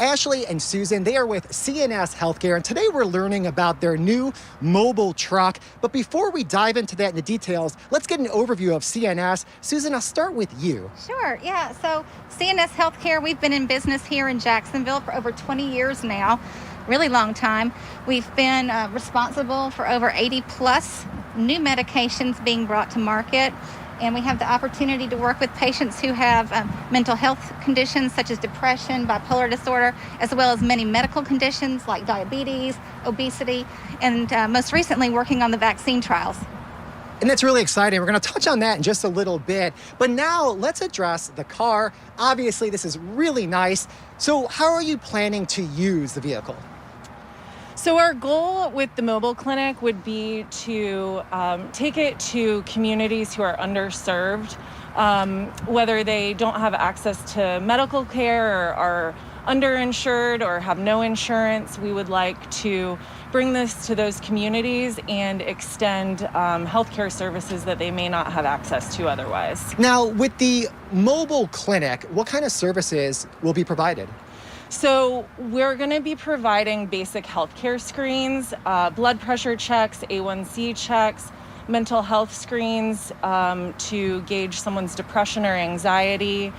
Ashley and Susan, they are with CNS Healthcare, and today we're learning about their new mobile truck. But before we dive into that in the details, let's get an overview of CNS. Susan, I'll start with you. Sure, yeah. So CNS Healthcare, we've been in business here in Jacksonville for over 20 years now, really long time. We've been responsible for over 80 plus new medications being brought to market. And we have the opportunity to work with patients who have mental health conditions such as depression, bipolar disorder, as well as many medical conditions like diabetes, obesity, and most recently working on the vaccine trials. And that's really exciting. We're going to touch on that in just a little bit. But now let's address the car. Obviously, this is really nice. So how are you planning to use the vehicle? So our goal with the mobile clinic would be to take it to communities who are underserved, whether they don't have access to medical care or are underinsured or have no insurance. We would like to bring this to those communities and extend healthcare services that they may not have access to otherwise. Now, with the mobile clinic, what kind of services will be provided? So we're going to be providing basic healthcare screens, blood pressure checks, A1C checks, mental health screens to gauge someone's depression or anxiety,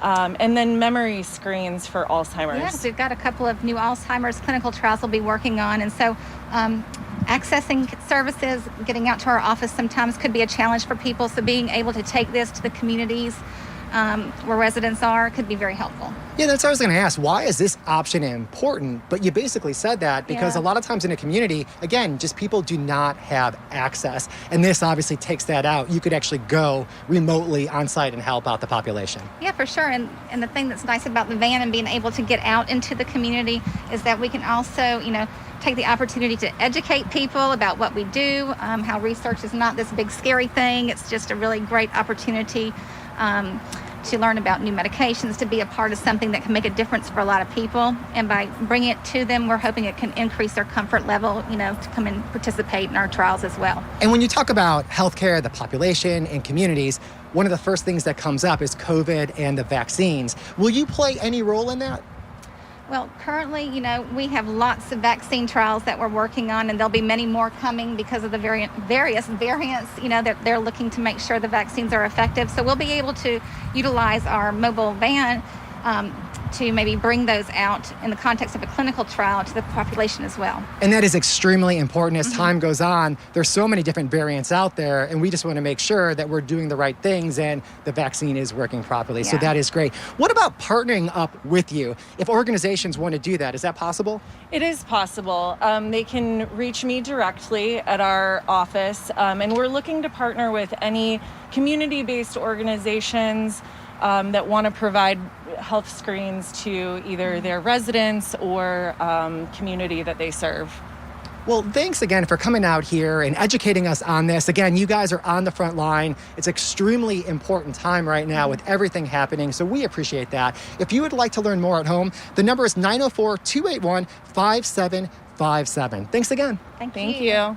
and then memory screens for Alzheimer's. Yes, we've got a couple of new Alzheimer's clinical trials we'll be working on. And so accessing services, getting out to our office sometimes could be a challenge for people. So being able to take this to the communities where residents are could be very helpful. Yeah, that's what I was going to ask. Why is this option important? But you basically said that because a lot of times in a community, again, just people do not have access. And this obviously takes that out. You could actually go remotely on site and help out the population. Yeah, for sure. And the thing that's nice about the van and being able to get out into the community is that we can also, take the opportunity to educate people about what we do, how research is not this big scary thing. It's just a really great opportunity to learn about new medications, to be a part of something that can make a difference for a lot of people. And by bringing it to them, we're hoping it can increase their comfort level, to come and participate in our trials as well. And when you talk about healthcare, the population, and communities, one of the first things that comes up is COVID and the vaccines. Will you play any role in that? Well, currently, we have lots of vaccine trials that we're working on, and there'll be many more coming because of the various variants, that they're looking to make sure the vaccines are effective. So we'll be able to utilize our mobile van to maybe bring those out in the context of a clinical trial to the population as well. And that is extremely important as time goes on. There's so many different variants out there, and we just want to make sure that we're doing the right things and the vaccine is working properly. So that is great. What about partnering up with you? If organizations want to do that, is that possible? It is possible. They can reach me directly at our office, and we're looking to partner with any community-based organizations that want to provide health screens to either their residents or community that they serve. Well, thanks again for coming out here and educating us on this. Again, you guys are on the front line. It's extremely important time right now with everything happening, so we appreciate that. If you would like to learn more at home, the number is 904-281-5757. Thanks again. Thank you.